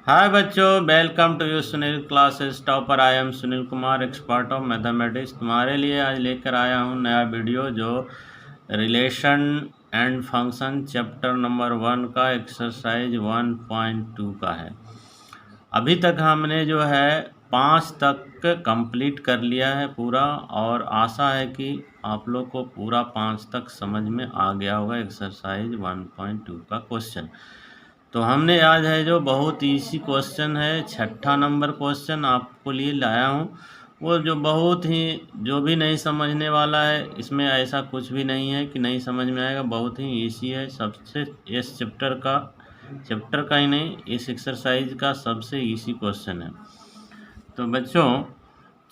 हाय बच्चों, welcome to you Sunil classes topper. I am Sunil Kumar, expert of mathematics. तुम्हारे लिए आज लेकर आया हूँ नया वीडियो जो relation and function chapter number 1 का एक्सरसाइज 1.2 का है। अभी तक हमने जो है 5 तक कंप्लीट कर लिया है पूरा, और आशा है कि आप लोग को पूरा 5 तक समझ में आ गया होगा एक्सरसाइज 1.2 का क्वेश्चन। तो हमने आज है जो बहुत इजी क्वेश्चन है, छठा नंबर क्वेश्चन आपको लिए लाया हूँ। वो जो बहुत ही जो भी नहीं समझने वाला है, इसमें ऐसा कुछ भी नहीं है कि नहीं समझ में आएगा। बहुत ही इजी है, सबसे इस चैप्टर का ही नहीं, इस एक्सरसाइज का सबसे इजी क्वेश्चन है। तो बच्चों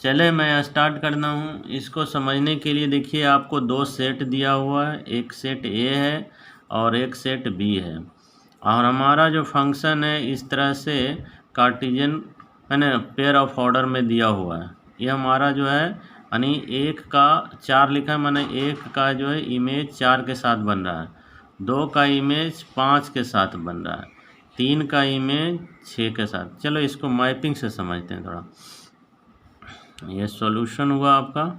चले मैं स्टार्ट करता हूँ। इसको समझने के लिए देखिए, आपको दो सेट दिया हुआ है, एक सेट ए है और एक सेट बी है। और हमारा जो फंक्शन है इस तरह से कार्टेशियन है ना, पेयर ऑफ ऑर्डर में दिया हुआ है। ये हमारा जो है यानी 1 का 4 लिखा है, माने 1 का जो है इमेज 4 के साथ बन रहा है, 2 का इमेज 5 के साथ बन रहा है, 3 का इमेज 6 के साथ। चलो इसको मैपिंग से समझते हैं थोड़ा। ये सॉल्यूशन हुआ आपका।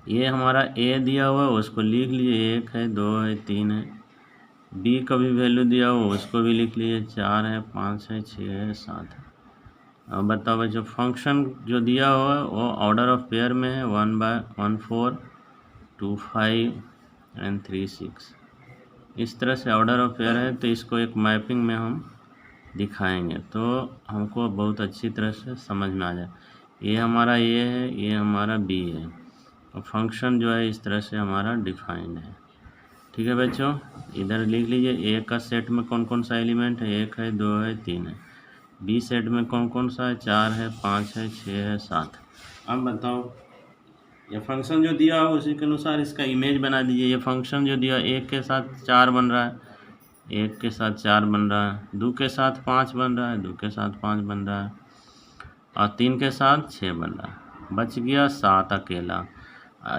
ये हमारा ए दिया हुआ है, उसको लिख लीजिए, 1 है, 2 है, 3 है। बी का भी वैल्यू दिया हुआ, उसको भी लिख लीजिए, 4 है, 5 है, 6 है, 7 है। अब बताओ जो फंक्शन जो दिया हुआ है वो ऑर्डर ऑफ पेयर में है, 1/1 4 2 5 एंड 3 6। इस तरह से ऑर्डर ऑफ पेयर है। तो इसको एक मैपिंग में हम दिखाएंगे तो हमको बहुत अच्छी तरह से समझ में आ जाए। ये हमारा ए है, ये हमारा बी है, और फंक्शन जो है इस तरह से हमारा डिफाइंड है। ठीक है बच्चों, इधर लिख लीजिए, ए का सेट में कौन कौन सा एलिमेंट है, 1 है, 2 है, 3 है। बी सेट में कौन कौन सा है, 4 है, 5 है, 6 है, 7। अब बताओ, ये फंक्शन जो दिया हो उसी के अनुसार इसका इमेज बना दीजिए। ये फंक्शन जो दिया, 1 के साथ 4 बन रहा है, 1 के साथ 4 बन रहा है, 2 के साथ 5 बन रहा है, 2 के साथ 5 बन रहा है, और 3 के साथ 6 बन रहा है। बच गया 7 अकेला।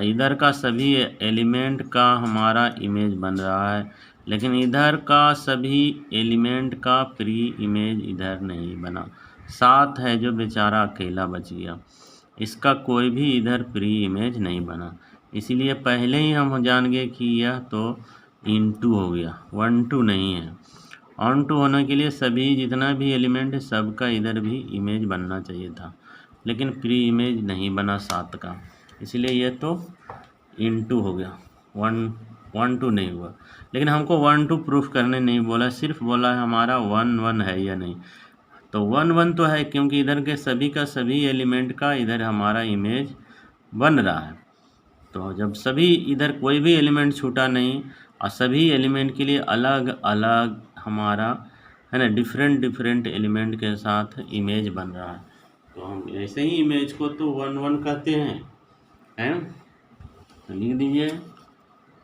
इधर का सभी एलिमेंट का हमारा इमेज बन रहा है, लेकिन इधर का सभी एलिमेंट का प्री इमेज इधर नहीं बना। 7 है जो बेचारा अकेला बच गया, इसका कोई भी इधर प्री इमेज नहीं बना। इसीलिए पहले ही हम जान गए कि यह तो इनटू हो गया, 1 2 नहीं है। ऑन टू होने के लिए सभी जितना भी एलिमेंट है सबका इधर भी इमेज बनना चाहिए था, लेकिन प्री इमेज नहीं बना 7 का, इसलिए ये तो इनटू हो गया, 1 2 नहीं हुआ। लेकिन हमको 1 2 प्रूफ करने नहीं बोला, सिर्फ बोला है हमारा 1 1 है या नहीं। तो 1 1 तो है, क्योंकि इधर के सभी का सभी एलिमेंट का इधर हमारा इमेज बन रहा है। तो जब सभी इधर कोई भी एलिमेंट छूटा नहीं, और सभी एलिमेंट के लिए अलग अलग हमारा है ना डिफरेंट डिफरेंट एलिमेंट के साथ इमेज बन रहा है, तो हम ऐसे ही इमेज को तो 1 1 कहते हैं। तो लिख दीजिए,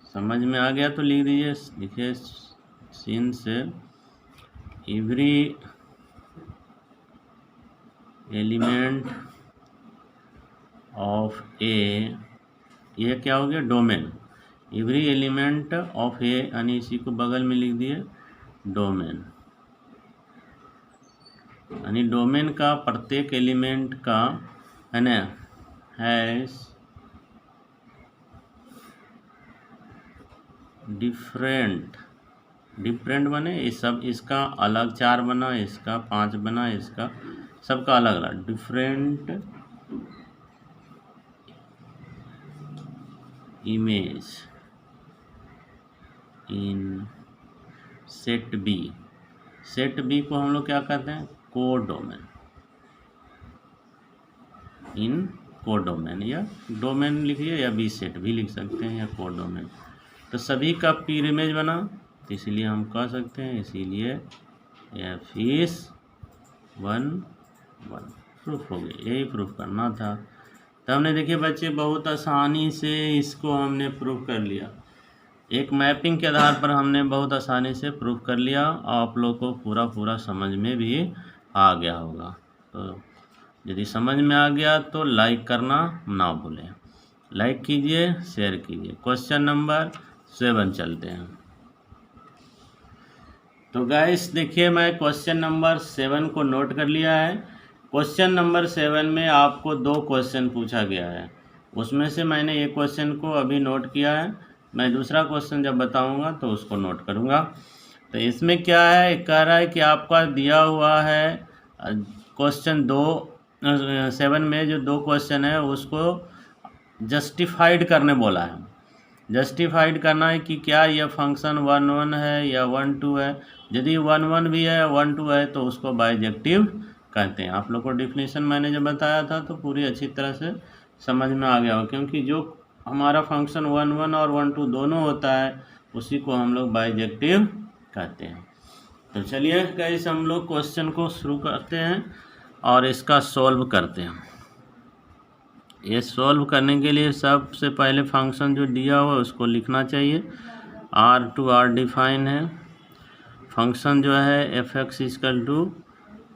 समझ में आ गया तो लिख दीजिए। लिखिए, सिंस एवरी एलिमेंट ऑफ ए, ये क्या हो गया, डोमेन। एवरी एलिमेंट ऑफ ए यानी इसी को बगल में लिख दिए डोमेन, यानी डोमेन का प्रत्येक एलिमेंट का है ना हैज डिफरेंट डिफरेंट बने, इस सब इसका अलग 4 बना, इसका 5 बना, इसका सबका अलग अलग different image in set B. Set B को हम लोग क्या कहते हैं, कोडोमेन। इन कोडोमेन या डोमेन लिखिए, या बी सेट भी लिख सकते हैं, या कोडोमेन। तो सभी का पीर इमेज बना, तो इसीलिए हम कह सकते हैं, इसीलिए एफ इज 1 1 प्रूफ हो गया। यही प्रूफ करना था। तो हमने देखिए बच्चे बहुत आसानी से इसको हमने प्रूफ कर लिया। एक मैपिंग के आधार पर हमने बहुत आसानी से प्रूफ कर लिया, और आप लोग को पूरा पूरा समझ में भी आ गया होगा। तो यदि समझ में आ गया तो लाइक करना ना भूलें। लाइक कीजिए, शेयर कीजिए। क्वेश्चन नंबर 7 चलते हैं। तो गाइस देखिए, मैं क्वेश्चन नंबर 7 को नोट कर लिया है। क्वेश्चन नंबर 7 में आपको 2 क्वेश्चन पूछा गया है, उसमें से मैंने एक क्वेश्चन को अभी नोट किया है। मैं दूसरा क्वेश्चन जब बताऊंगा तो उसको नोट करूंगा। तो इसमें क्या है, कह रहा है कि आपका दिया हुआ है क्वेश्चन 7 में जो 2 क्वेश्चन है उसको जस्टिफाइड करने बोला है। जस्टिफाइड करना है कि क्या यह फंक्शन 1 1 है या 1 2 है। यदि 1 1 भी है 1 2 है तो उसको बाइजेक्टिव कहते हैं। आप लोग को डिफिनीशन मैंने जब बताया था तो पूरी अच्छी तरह से समझ में आ गया हो, क्योंकि जो हमारा फंक्शन 1 1 और 1 2 दोनों होता है उसी को हम लोग बाइजेक्टिव कहते हैं। तो चलिए गाइस, हम लोग क्वेश्चन को शुरू करते हैं और इसका सॉल्व करते हैं। ये सॉल्व करने के लिए सबसे पहले फंक्शन जो दिया हुआ है उसको लिखना चाहिए। R डिफाइन है। फंक्शन जो है f(x) =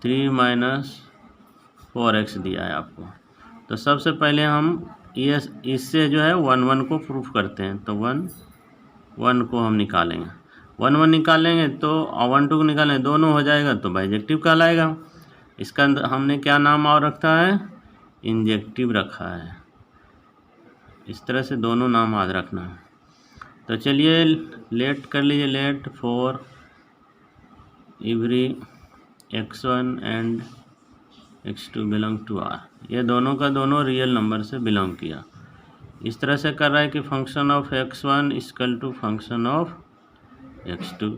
3 - 4x दिया है आपको। तो सबसे पहले हम ये इससे जो है 1 1 को प्रूफ करते हैं। तो 1 1 को हम निकालेंगे, 1 1 निकालेंगे तो 1 2 को निकालेंगे, दोनों हो जाएगा तो बाइजेक्टिव कहलाएगा। इसका हमने क्या नाम और रखा है, इंजेक्टिव रखा है। इस तरह से दोनों नाम याद रखना है। तो चलिए लेट कर लीजिए, let for every x1 and x2 belong to R। ये दोनों का दोनों रियल नंबर से बिलोंग किया। इस तरह से कर रहा है कि function of x1 = function of x2।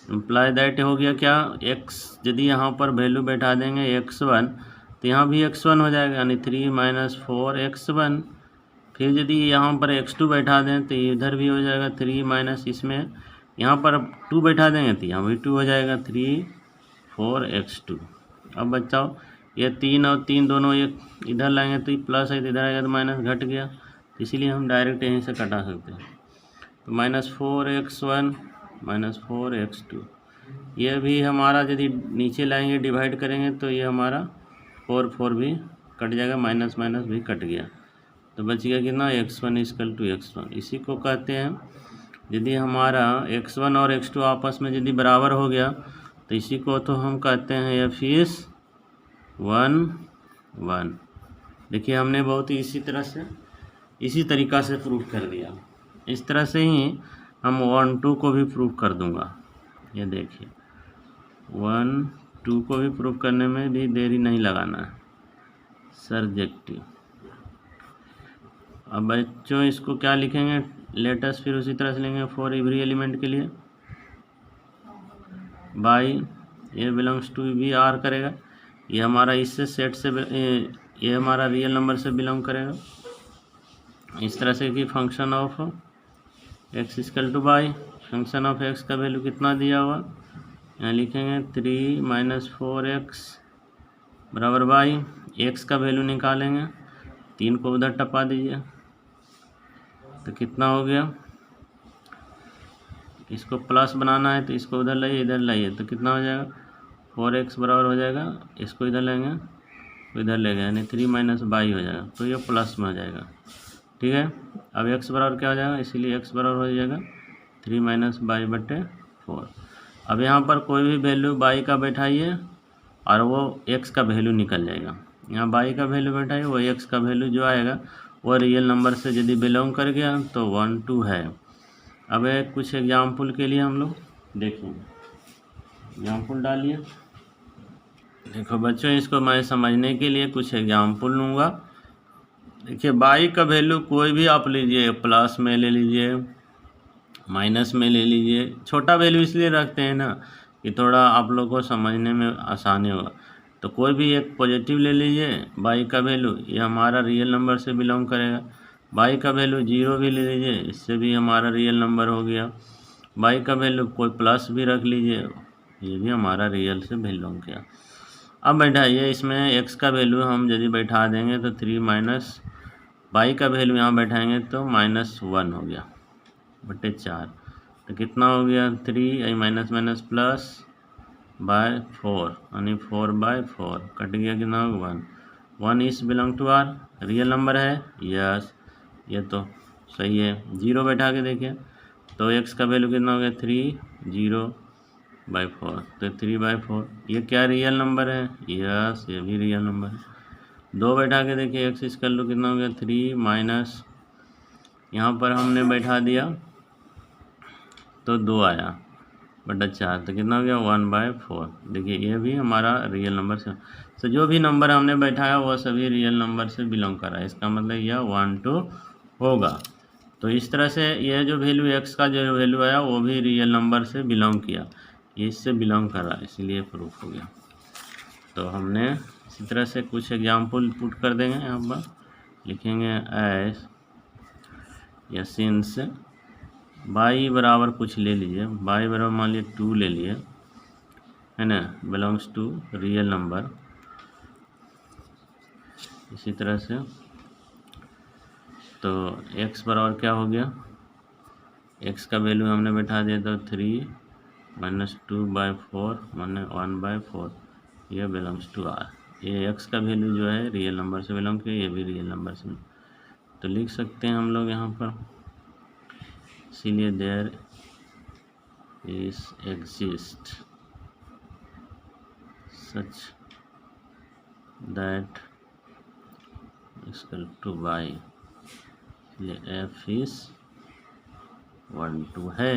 Imply that हो गया क्या, x यदि यहाँ पर वैल्यू बैठा देंगे x1 तो यहाँ भी x1 हो जाएगा, यानी 3 - 4x1। फिर यदि यहाँ पर x2 बैठा दें तो इधर भी हो जाएगा 3 - इसमें यहाँ पर 2 बैठा देंगे तो यहाँ भी 2 हो जाएगा, 3 4x2। अब बच्चाओ ये 3 और 3 दोनों एक इधर लाएंगे तो प्लस है, इधर आएगा तो माइनस घट गया, इसीलिए हम डायरेक्ट यहीं से कटा सकते हैं। तो -4x1 - 4x2, ये भी हमारा यदि नीचे लाएंगे डिवाइड करेंगे तो ये हमारा 4 4 भी कट जाएगा, माइनस माइनस भी कट गया, तो बच गया कितना, x1 = x1। इसी को कहते हैं, यदि हमारा x1 और x2 आपस में यदि बराबर हो गया तो इसी को तो हम कहते हैं f is 1 1। देखिए हमने बहुत ही इसी तरीक़ा से प्रूफ कर दिया। इस तरह से ही हम 1 2 को भी प्रूफ कर दूंगा। ये देखिए 1 2 को भी प्रूफ करने में भी देरी नहीं लगाना है, सर्जेक्टिव। अब बच्चों इसको क्या लिखेंगे, लेटस फिर उसी तरह से लेंगे फॉर एवरी एलिमेंट के लिए बाई ए बिलोंग्स टू भी R करेगा। ये हमारा इससे सेट से ये हमारा रियल नंबर से बिलोंग करेगा। इस तरह से कि function of x = by function of x का वैल्यू कितना दिया हुआ, यहाँ लिखेंगे 3 - 4x बराबर बाई x का वैल्यू निकालेंगे, 3 को उधर टपा दीजिए तो कितना हो गया, इसको प्लस बनाना है तो इसको उधर लाइए, इधर लाइए तो कितना हो जाएगा, 4x बराबर हो जाएगा, इसको इधर लेंगे तो इधर ले गए, यानी 3 - बाई हो जाएगा, तो ये प्लस में हो जाएगा। ठीक है, अब x बराबर क्या हो जाएगा, इसीलिए x बराबर हो जाएगा 3 - बाई/4। अब यहाँ पर कोई भी वैल्यू बाई का बैठाइए और वो x का वैल्यू निकल जाएगा। यहाँ बाई का वैल्यू बैठाइए, वो x का वैल्यू जो आएगा वो रियल नंबर से यदि बिलोंग कर गया तो 1 2 है। अब कुछ एग्जाम्पल के लिए हम लोग देखेंगे, एग्जाम्पल डालिए। देखो बच्चों, इसको मैं समझने के लिए कुछ एग्जाम्पल लूँगा। देखिए बाई का वैल्यू कोई भी आप लीजिए, प्लस में ले लीजिए, माइनस में ले लीजिए। छोटा वैल्यू इसलिए रखते हैं ना कि थोड़ा आप लोग को समझने में आसानी होगा। तो कोई भी एक पॉजिटिव ले लीजिए, बाई का वैल्यू ये हमारा रियल नंबर से बिलोंग करेगा। बाई का वैल्यू 0 भी ले लीजिए, इससे भी हमारा रियल नंबर हो गया। बाई का वैल्यू कोई प्लस भी रख लीजिए, ये भी हमारा रियल से बिलोंग किया। अब बैठाइए इसमें x का वैल्यू हम यदि बैठा देंगे तो 3 - बाई का वैल्यू यहाँ बैठाएंगे तो -1 हो गया बटे 4, तो कितना हो गया 3 माइनस माइनस प्लस बाय 4, यानी 4/4 कट गया, कितना होगा 1 इस belong to R, real number है, यस ये तो सही है। 0 बैठा के देखिए तो x का वैल्यू कितना हो गया 3/0/4, तो 3/4 ये क्या रियल नंबर है? यस, ये भी रियल नंबर है। 2 बैठा के देखिए x इक्वल टू कितना हो गया 3 माइनस यहाँ पर हमने बैठा दिया तो 2 आया बटा 4, तो कितना हो गया 1/4। देखिए ये भी हमारा रियल नंबर से, तो जो भी नंबर हमने बैठाया वो सभी रियल नंबर से बिलोंग कर रहा है, इसका मतलब यह 1 2 होगा। तो इस तरह से यह जो वैल्यू x का जो वैल्यू आया वो भी रियल नंबर से बिलोंग किया, ये इससे बिलोंग कर रहा है, इसीलिए प्रूफ हो गया। तो हमने इसी तरह से कुछ एग्जाम्पल पुट कर देंगे, यहाँ पर लिखेंगे एस या सिंस y बराबर कुछ ले लीजिए, y बराबर मान लीजिए 2 ले लिए, है ना, बिलोंग्स टू रियल नंबर। इसी तरह से तो x बराबर क्या हो गया, x का वैल्यू हमने बैठा दिया तो 3 माइनस 2/4 माने 1/4, ये बिलोंग्स टू r। ये x का वैल्यू जो है रियल नंबर से बिलोंग किया, ये भी रियल नंबर से, तो लिख सकते हैं हम लोग यहाँ पर, इसीलिए there is exist such that equal to y, इसलिए f इज 1 2 है।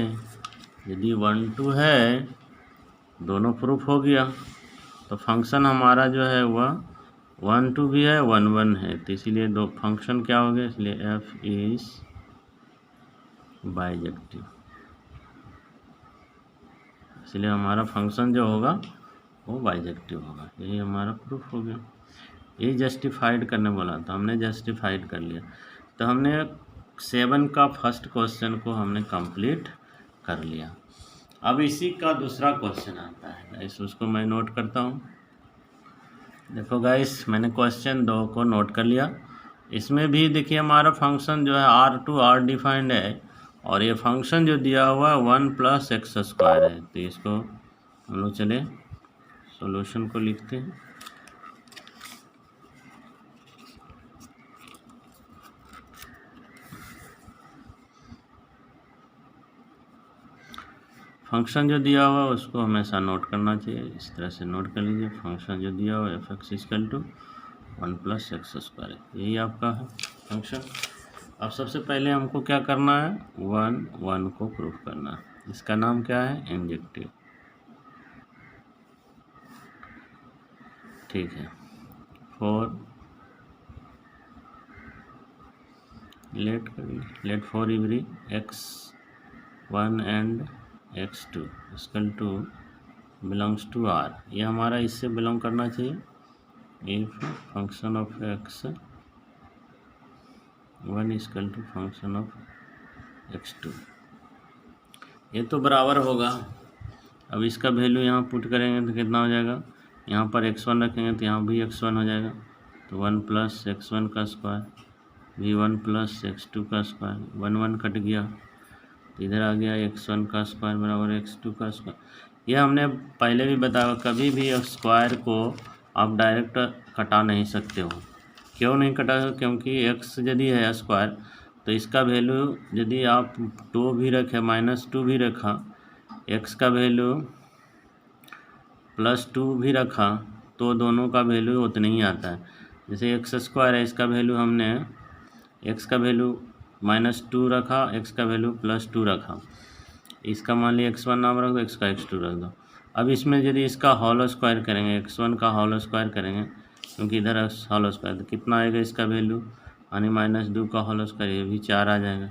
यदि 1 2 है, दोनों प्रूफ हो गया, तो फंक्शन हमारा जो है वह 1 2 भी है 1 1 है, तो इसीलिए दो फंक्शन क्या हो गया, इसलिए f इज बाइजेक्टिव, इसलिए हमारा फंक्शन जो होगा वो बाइजेक्टिव होगा। यही हमारा प्रूफ हो गया। ये जस्टिफाइड करने बोला था, हमने जस्टिफाइड कर लिया। तो हमने 7 का फर्स्ट क्वेश्चन को हमने कंप्लीट कर लिया। अब इसी का दूसरा क्वेश्चन आता है गाइस, उसको मैं नोट करता हूँ। देखो गाइस, मैंने क्वेश्चन 2 को नोट कर लिया। इसमें भी देखिए हमारा फंक्शन जो है R डिफाइंड है, और ये फंक्शन जो दिया हुआ है 1 + x² है। तो इसको हम लोग चले सॉल्यूशन को लिखते हैं। फंक्शन जो दिया हुआ है उसको हमेशा नोट करना चाहिए, इस तरह से नोट कर लीजिए। फंक्शन जो दिया हुआ है f(x) = 1 + x², यही आपका है फंक्शन। अब सबसे पहले हमको क्या करना है, 1 1 को प्रूफ करना है। इसका नाम क्या है, इंजेक्टिव, ठीक है। Let for every x1 and x2 = belongs to R, ये हमारा इससे बिलोंग करना चाहिए। If function of x1 = function of x2, ये तो बराबर होगा। अब इसका वैल्यू यहाँ पुट करेंगे तो कितना हो जाएगा, यहाँ पर x1 रखेंगे तो यहाँ भी x1 हो जाएगा, तो 1 + x1 का स्क्वायर भी 1 + x2 का स्क्वायर, 1 1 कट गया, तो इधर आ गया x1 का स्क्वायर बराबर x2 का स्क्वायर। यह हमने पहले भी बताया, कभी भी स्क्वायर को आप डायरेक्ट कटा नहीं सकते हो। क्यों नहीं कटा, क्योंकि x यदि है स्क्वायर तो इसका वैल्यू यदि आप 2 भी रखे -2 भी रखा, x का वैल्यू +2 भी रखा, तो दोनों का वैल्यू उतना ही आता है। जैसे x² है, इसका वैल्यू हमने x का वैल्यू -2 रखा, x का वैल्यू +2 रखा, इसका मान लिया x1 नाम रख दो, x का x2 रख दो। अब इसमें यदि इसका होल स्क्वायर करेंगे, x1 का होल स्क्वायर करेंगे, क्योंकि इधर होल स्क्वायर, तो कितना आएगा इसका वैल्यू, यानी -2 का होल स्क्वायर, ये भी 4 आ जाएगा।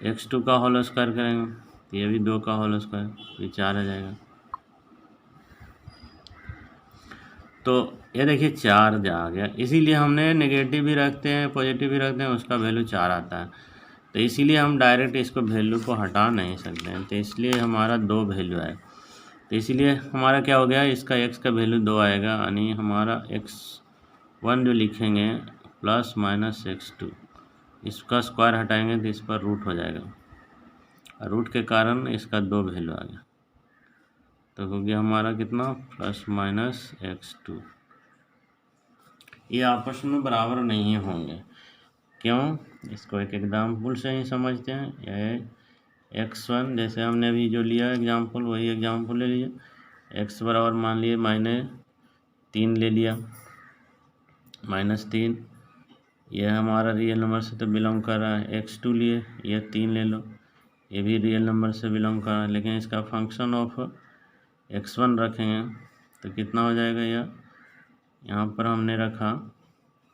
x2 का होल स्क्वायर करेंगे तो ये भी 2 का होल स्क्वायर, ये 4 आ जाएगा। तो ये देखिए 4 आ गया, इसीलिए हमने नेगेटिव भी रखते हैं पॉजिटिव भी रखते हैं, उसका वैल्यू 4 आता है। तो इसीलिए हम डायरेक्ट इसको वैल्यू को हटा नहीं सकते हैं, तो इसलिए हमारा 2 वैल्यू आए। तो इसीलिए हमारा क्या हो गया, इसका x का वैल्यू 2 आएगा, यानी हमारा x1 जो लिखेंगे ± x2, इसका स्क्वायर हटाएंगे तो इस पर रूट हो जाएगा, रूट के कारण इसका 2 वैल्यू आ गया, तो हो गया हमारा कितना ± x2। ये आपस में बराबर नहीं होंगे, क्यों, इसको एक एग्जाम्पल से ही समझते हैं। ये x1 जैसे हमने अभी जो लिया एग्जाम्पल वही एग्जाम्पल ले लिया, x बराबर मान लिए -3 ले लिया, -3 यह हमारा रियल नंबर से तो बिलोंग कर रहा है। x2 लिए, यह 3 ले लो, ये भी रियल नंबर से बिलोंग कर रहा है, लेकिन इसका फंक्शन ऑफ x1 रखेंगे तो कितना हो जाएगा, यह यहाँ पर हमने रखा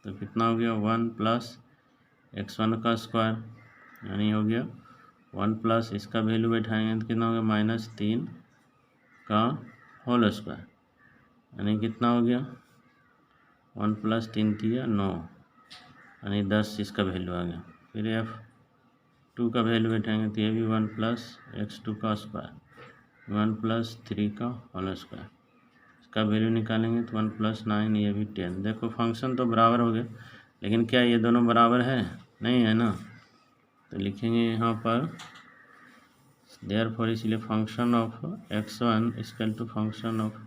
तो कितना हो गया 1 प्लस x1 का स्क्वायर, यानी हो गया 1 प्लस इसका वैल्यू बैठाएंगे तो कितना हो गया -3 का होल स्क्वायर, यानी कितना हो गया 1 प्लस 3 किया 9, यानी 10 इसका वैल्यू आ गया। फिर f2 का वैल्यू बैठाएंगे तो ये भी 1 प्लस x2 का स्क्वायर, 1 प्लस 3 का होल स्क्वायर, इसका वैल्यू निकालेंगे तो 1 प्लस 9, ये भी 10। देखो फंक्शन तो बराबर हो गए, लेकिन क्या ये दोनों बराबर है, नहीं है ना, तो लिखेंगे यहाँ पर देयरफॉर, इसलिए function of x1 equal to function of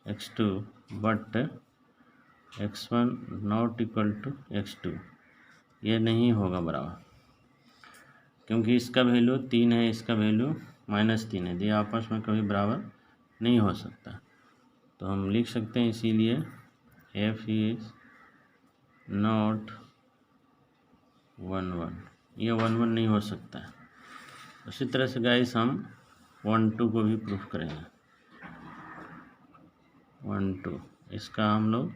x2 but x1 not equal to x2, ये नहीं होगा बराबर, क्योंकि इसका वैल्यू 3 है, इसका वैल्यू -3 है, ये आपस में कभी बराबर नहीं हो सकता। तो हम लिख सकते हैं इसीलिए f इज नॉट 1 1, ये 1 1 नहीं हो सकता है। उसी तरह से गाइस हम 1 2 को भी प्रूफ करेंगे। 1 2 इसका हम लोग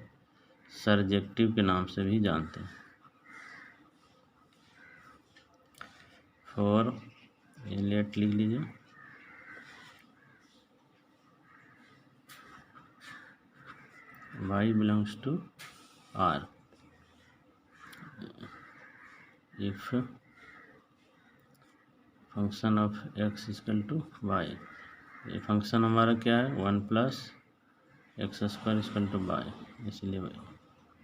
सर्जेक्टिव के नाम से भी जानते हैं। 4 ये लेट लिख लीजिए, y belongs to r if function of x equal to y, ये फंक्शन हमारा क्या है 1 plus x square equal to y, इसीलिए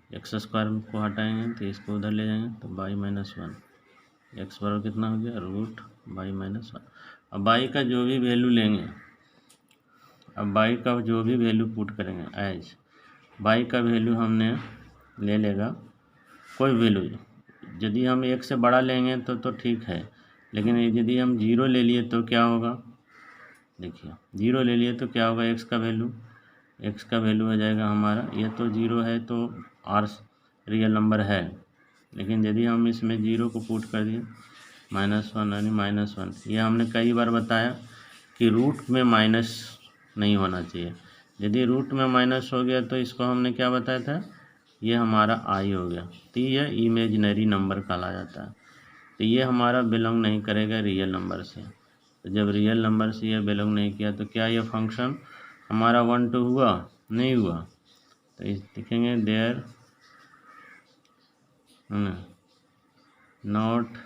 एक्स स्क्वायर को हटाएंगे तो इसको उधर ले जाएंगे तो y -1, एक्स बराबर कितना हो गया √y -1। अब y का जो भी वैल्यू लेंगे, अब y का जो भी वैल्यू पुट करेंगे एज y का वैल्यू हमने ले लेगा कोई वैल्यू, यदि हम 1 से बड़ा लेंगे तो ठीक है, लेकिन यदि हम 0 ले लिए तो क्या होगा, देखिए 0 ले लिए तो क्या होगा, x का वैल्यू हो जाएगा हमारा, ये तो 0 है तो r रियल नंबर है, लेकिन यदि हम इसमें 0 को पुट कर दिए -1 यानी -1, ये हमने कई बार बताया कि रूट में माइनस नहीं होना चाहिए, यदि रूट में माइनस हो गया तो इसको हमने क्या बताया था, ये हमारा i हो गया, तो ये इमेजिनरी नंबर कहा जाता है, तो ये हमारा बिलोंग नहीं करेगा रियल नंबर से। तो जब रियल नंबर से ये बिलोंग नहीं किया तो क्या ये फंक्शन हमारा 1 2 हुआ, नहीं हुआ, तो इस लिखेंगे there not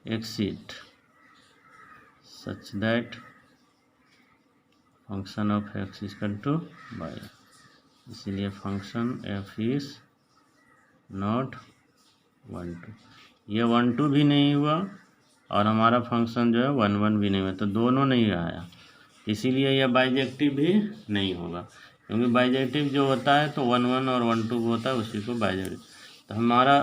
exceed such that function of x equal to y, इसीलिए फंक्शन f इज नॉट 1 2, ये 1 2 भी नहीं हुआ और हमारा फंक्शन जो है 1 1 भी नहीं हुआ, तो दोनों नहीं आया, इसीलिए यह बाइजेक्टिव भी नहीं होगा, क्योंकि बाइजेक्टिव जो होता है तो 1 1 और 1 2 होता है, उसी को बाइजेक्टिव। तो हमारा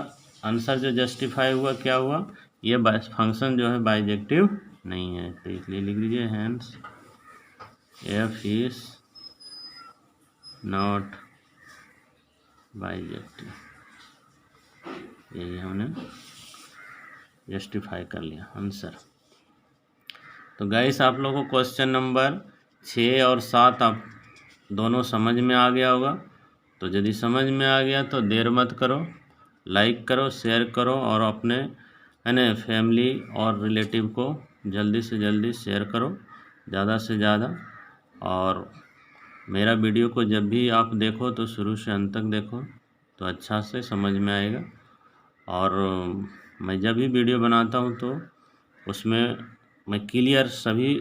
आंसर जो जस्टिफाई हुआ क्या हुआ, ये फंक्शन जो है बाइजेक्टिव नहीं है, तो इसलिए लिख लीजिए hence f is not bijective, यही हमने जस्टिफाई कर लिया आंसर। तो गाइस आप लोगों को क्वेश्चन नंबर 6 और 7 आप दोनों समझ में आ गया होगा, तो यदि समझ में आ गया तो देर मत करो, लाइक करो, शेयर करो और अपने है ना फैमिली और रिलेटिव को जल्दी से जल्दी शेयर करो, ज़्यादा से ज़्यादा। और मेरा वीडियो को जब भी आप देखो तो शुरू से अंत तक देखो, तो अच्छा से समझ में आएगा। और मैं जब भी वीडियो बनाता हूँ तो उसमें मैं क्लियर सभी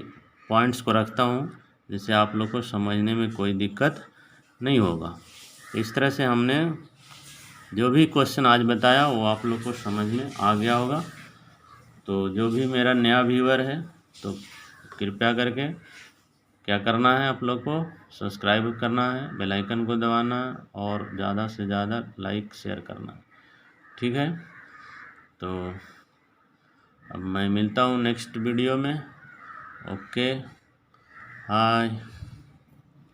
पॉइंट्स को रखता हूँ, जिससे आप लोग को समझने में कोई दिक्कत नहीं होगा। इस तरह से हमने जो भी क्वेश्चन आज बताया वो आप लोग को समझ में आ गया होगा। तो जो भी मेरा नया व्यूअर है तो कृपया करके क्या करना है, आप लोग को सब्सक्राइब करना है, बेल आइकन को दबाना है और ज़्यादा से ज़्यादा लाइक शेयर करना है, ठीक है। तो अब मैं मिलता हूँ नेक्स्ट वीडियो में। ओके, हाय।